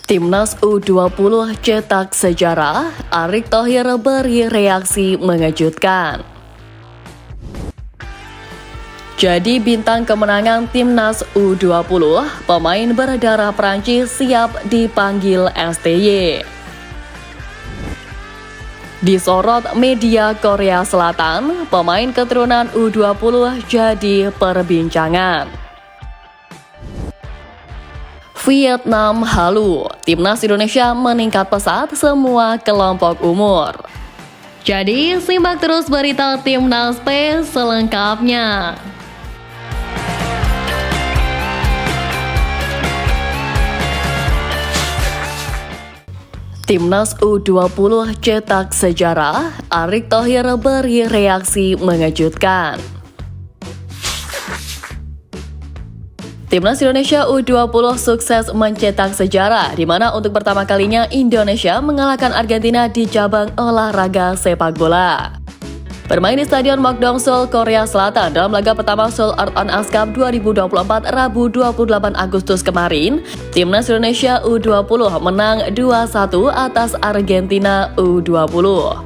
Timnas U20 cetak sejarah, Erick Thohir beri reaksi mengejutkan. Jadi bintang kemenangan Timnas U20, pemain berdarah Prancis siap dipanggil STY. Disorot media Korea Selatan, pemain keturunan U20 jadi perbincangan. Vietnam halu, Timnas Indonesia meningkat pesat semua kelompok umur. Jadi simak terus berita Timnas P selengkapnya. Timnas U20 cetak sejarah, Erick Thohir beri reaksi mengejutkan. Timnas Indonesia U20 sukses mencetak sejarah, di mana untuk pertama kalinya Indonesia mengalahkan Argentina di cabang olahraga sepak bola. Bermain di Stadion Mokdong, Seoul, Korea Selatan dalam laga pertama Seoul Art on Ice Cup 2024 Rabu 28 Agustus kemarin, Timnas Indonesia U20 menang 2-1 atas Argentina U20.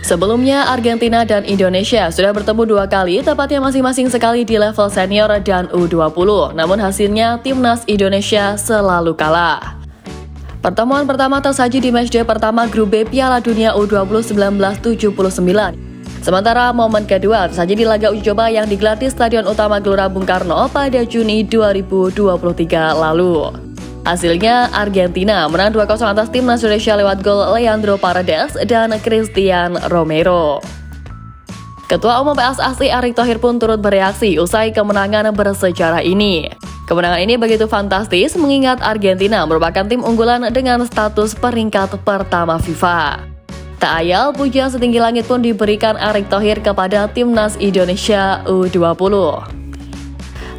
Sebelumnya, Argentina dan Indonesia sudah bertemu 2 kali, tepatnya masing-masing sekali di level senior dan U20. Namun hasilnya, Timnas Indonesia selalu kalah. Pertemuan pertama tersaji di matchday pertama Grup B Piala Dunia U20 1979. Sementara momen kedua tersaji di laga uji coba yang digelar di Stadion Utama Gelora Bung Karno pada Juni 2023 lalu. Hasilnya, Argentina menang 2-0 atas Timnas Indonesia lewat gol Leandro Paredes dan Cristian Romero. Ketua Umum PSSI Erick Thohir pun turut bereaksi usai kemenangan bersejarah ini. Kemenangan ini begitu fantastis mengingat Argentina merupakan tim unggulan dengan status peringkat pertama FIFA. Tak ayal, pujian setinggi langit pun diberikan Erick Thohir kepada Timnas Indonesia U20.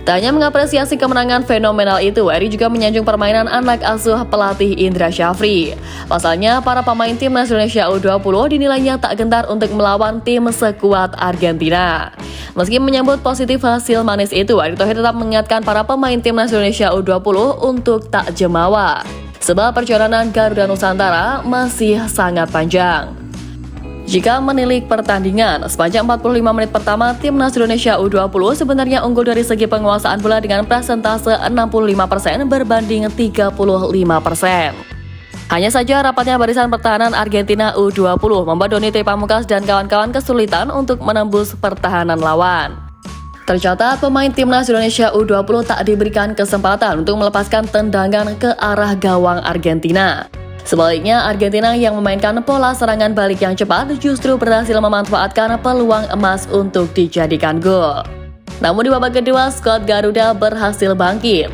Tak hanya mengapresiasi kemenangan fenomenal itu, Eri juga menyanjung permainan anak asuh pelatih Indra Syafri. Pasalnya, para pemain Timnas Indonesia U20 dinilainya tak gentar untuk melawan tim sekuat Argentina. Meski menyambut positif hasil manis itu, Erick Thohir tetap mengingatkan para pemain Timnas Indonesia U20 untuk tak jemawa, sebab perjalanan Garuda Nusantara masih sangat panjang. Jika menilik pertandingan, sepanjang 45 menit pertama, Timnas Indonesia U20 sebenarnya unggul dari segi penguasaan bola dengan persentase 65% berbanding 35%. Hanya saja rapatnya barisan pertahanan Argentina U20 membuat Donny Pamungkas dan kawan-kawan kesulitan untuk menembus pertahanan lawan. Tercatat pemain Timnas Indonesia U20 tak diberikan kesempatan untuk melepaskan tendangan ke arah gawang Argentina. Sebaliknya, Argentina yang memainkan pola serangan balik yang cepat justru berhasil memanfaatkan peluang emas untuk dijadikan gol. Namun di babak kedua, skuad Garuda berhasil bangkit.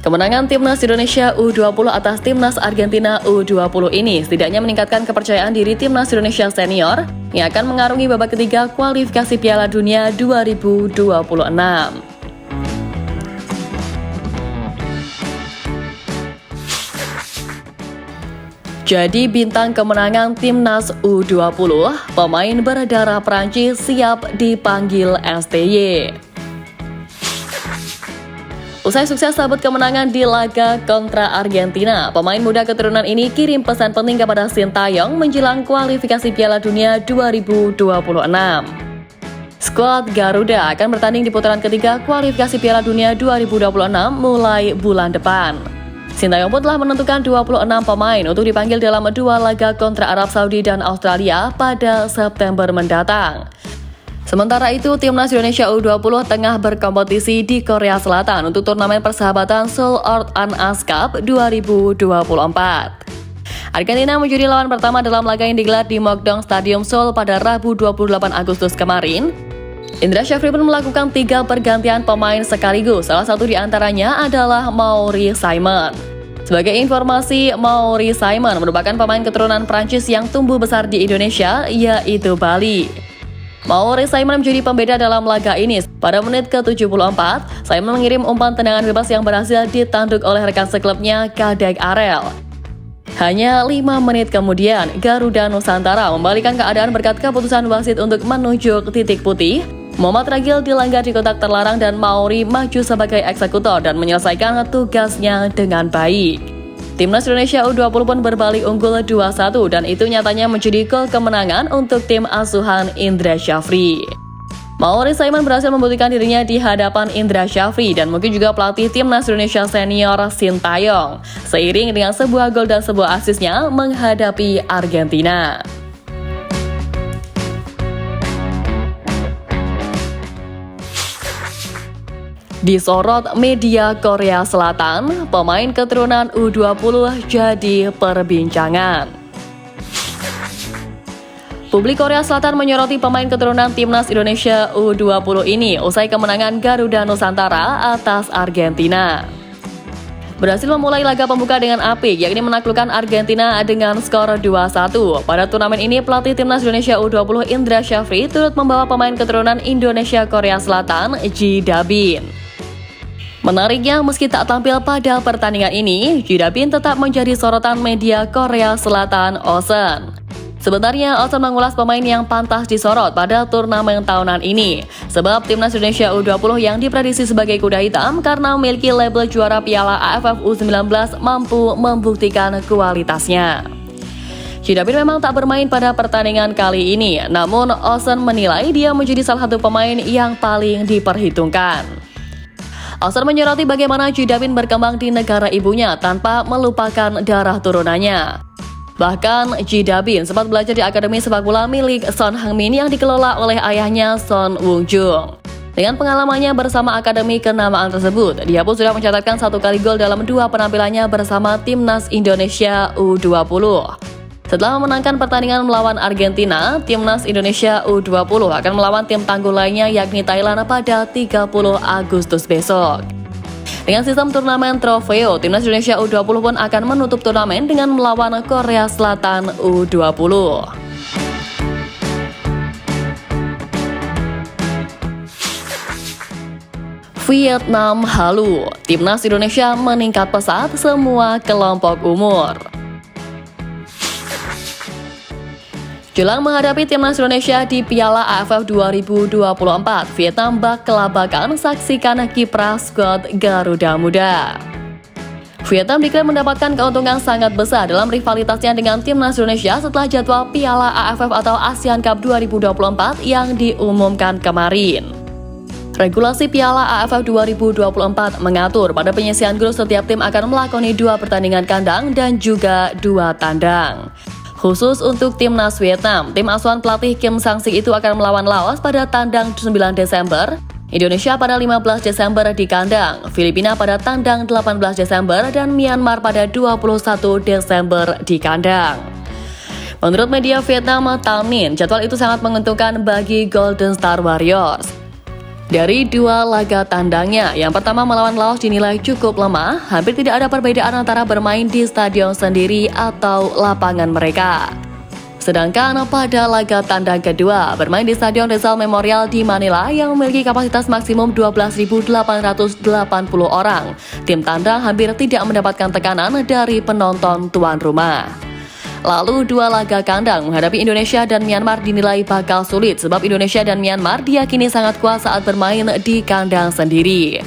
Kemenangan Timnas Indonesia U20 atas Timnas Argentina U20 ini setidaknya meningkatkan kepercayaan diri Timnas Indonesia senior yang akan mengarungi babak ketiga kualifikasi Piala Dunia 2026. Jadi bintang kemenangan Timnas U20, pemain berdarah Prancis siap dipanggil STY. Usai sukses sabut kemenangan di laga kontra Argentina, pemain muda keturunan ini kirim pesan penting kepada Sintayong menjelang kualifikasi Piala Dunia 2026. Skuad Garuda akan bertanding di putaran ketiga kualifikasi Piala Dunia 2026 mulai bulan depan. Sintayong pun telah menentukan 26 pemain untuk dipanggil dalam 2 laga kontra Arab Saudi dan Australia pada September mendatang. Sementara itu, Timnas Indonesia U20 tengah berkompetisi di Korea Selatan untuk turnamen persahabatan Seoul Art on Ice Cup 2024. Argentina menjadi lawan pertama dalam laga yang digelar di Mokdong Stadium Seoul pada Rabu 28 Agustus kemarin. Indra Syafri pun melakukan 3 pergantian pemain sekaligus, salah satu di antaranya adalah Mauri Simon. Sebagai informasi, Mauri Simon merupakan pemain keturunan Prancis yang tumbuh besar di Indonesia, yaitu Bali. Mauri Simon menjadi pembeda dalam laga ini. Pada menit ke-74, Simon mengirim umpan tendangan bebas yang berhasil ditanduk oleh rekan seklubnya Kadek Arel. Hanya 5 menit kemudian, Garuda Nusantara membalikan keadaan berkat keputusan wasit untuk menuju ke titik putih. Muhammad Ragil dilanggar di kotak terlarang dan Mauri maju sebagai eksekutor dan menyelesaikan tugasnya dengan baik. Timnas Indonesia U20 pun berbalik unggul 2-1 dan itu nyatanya menjadi gol kemenangan untuk tim asuhan Indra Syafri. Mauri Saiman berhasil membuktikan dirinya di hadapan Indra Syafri dan mungkin juga pelatih Timnas Indonesia senior Sintayong seiring dengan sebuah gol dan sebuah asisnya menghadapi Argentina. Disorot media Korea Selatan, pemain keturunan U20 jadi perbincangan. Publik Korea Selatan menyoroti pemain keturunan Timnas Indonesia U20 ini usai kemenangan Garuda Nusantara atas Argentina. Berhasil memulai laga pembuka dengan apik, yakni menaklukkan Argentina dengan skor 2-1. Pada turnamen ini, pelatih Timnas Indonesia U20 Indra Syafri turut membawa pemain keturunan Indonesia Korea Selatan, Ji Da-bin. Menariknya, meski tak tampil pada pertandingan ini, Ji Da-bin tetap menjadi sorotan media Korea Selatan Ocean. Sebenarnya, Ocean mengulas pemain yang pantas disorot pada turnamen tahunan ini, sebab Timnas Indonesia U20 yang diprediksi sebagai kuda hitam karena memiliki label juara Piala AFF U19 mampu membuktikan kualitasnya. Ji Da-bin memang tak bermain pada pertandingan kali ini, namun Ocean menilai dia menjadi salah satu pemain yang paling diperhitungkan. Ocean menyoroti bagaimana Ji Da-bin berkembang di negara ibunya tanpa melupakan darah turunannya. Bahkan Ji Da-bin sempat belajar di akademi sepak bola milik Son Heung-min yang dikelola oleh ayahnya Son Woo-jung. Dengan pengalamannya bersama akademi kenamaan tersebut, dia pun sudah mencatatkan 1 kali gol dalam 2 penampilannya bersama Timnas Indonesia U20. Setelah memenangkan pertandingan melawan Argentina, Timnas Indonesia U20 akan melawan tim tangguh lainnya yakni Thailand pada 30 Agustus besok. Dengan sistem turnamen trofeo, Timnas Indonesia U20 pun akan menutup turnamen dengan melawan Korea Selatan U20. Vietnam halu, Timnas Indonesia meningkat pesat semua kelompok umur. Jelang menghadapi Timnas Indonesia di Piala AFF 2024, Vietnam bak kelabakan, saksikan kiprah skuad Garuda Muda. Vietnam diklaim mendapatkan keuntungan sangat besar dalam rivalitasnya dengan Timnas Indonesia setelah jadwal Piala AFF atau ASEAN Cup 2024 yang diumumkan kemarin. Regulasi Piala AFF 2024 mengatur pada penyisian grup setiap tim akan melakoni 2 pertandingan kandang dan juga 2 tandang. Khusus untuk Timnas Vietnam, tim asuhan pelatih Kim Sang-sik itu akan melawan Laos pada tandang 9 Desember, Indonesia pada 15 Desember di kandang, Filipina pada tandang 18 Desember, dan Myanmar pada 21 Desember di kandang. Menurut media Vietnam, Thanh Minh, jadwal itu sangat menguntungkan bagi Golden Star Warriors. Dari 2 laga tandangnya, yang pertama melawan Laos dinilai cukup lemah, hampir tidak ada perbedaan antara bermain di stadion sendiri atau lapangan mereka. Sedangkan pada laga tandang kedua, bermain di Stadion Rizal Memorial di Manila yang memiliki kapasitas maksimum 12.880 orang, tim tandang hampir tidak mendapatkan tekanan dari penonton tuan rumah. Lalu 2 laga kandang menghadapi Indonesia dan Myanmar dinilai bakal sulit sebab Indonesia dan Myanmar diyakini sangat kuat saat bermain di kandang sendiri.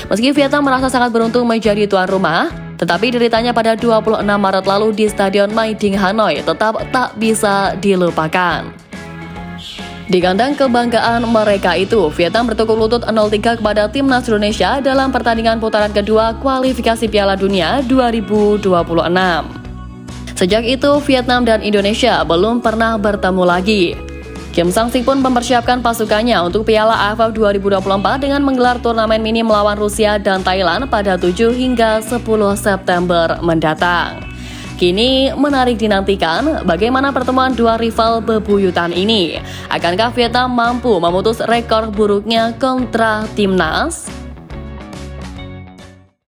Meski Vietnam merasa sangat beruntung menjadi tuan rumah, tetapi deritanya pada 26 Maret lalu di Stadion Mai Ding Hanoi tetap tak bisa dilupakan. Di kandang kebanggaan mereka itu, Vietnam bertukuk lutut 0-3 kepada Timnas Indonesia dalam pertandingan putaran kedua kualifikasi Piala Dunia 2026. Sejak itu, Vietnam dan Indonesia belum pernah bertemu lagi. Kim Sang-sik pun mempersiapkan pasukannya untuk Piala AFF 2024 dengan menggelar turnamen mini melawan Rusia dan Thailand pada 7 hingga 10 September mendatang. Kini menarik dinantikan bagaimana pertemuan 2 rival bebuyutan ini. Akankah Vietnam mampu memutus rekor buruknya kontra Timnas?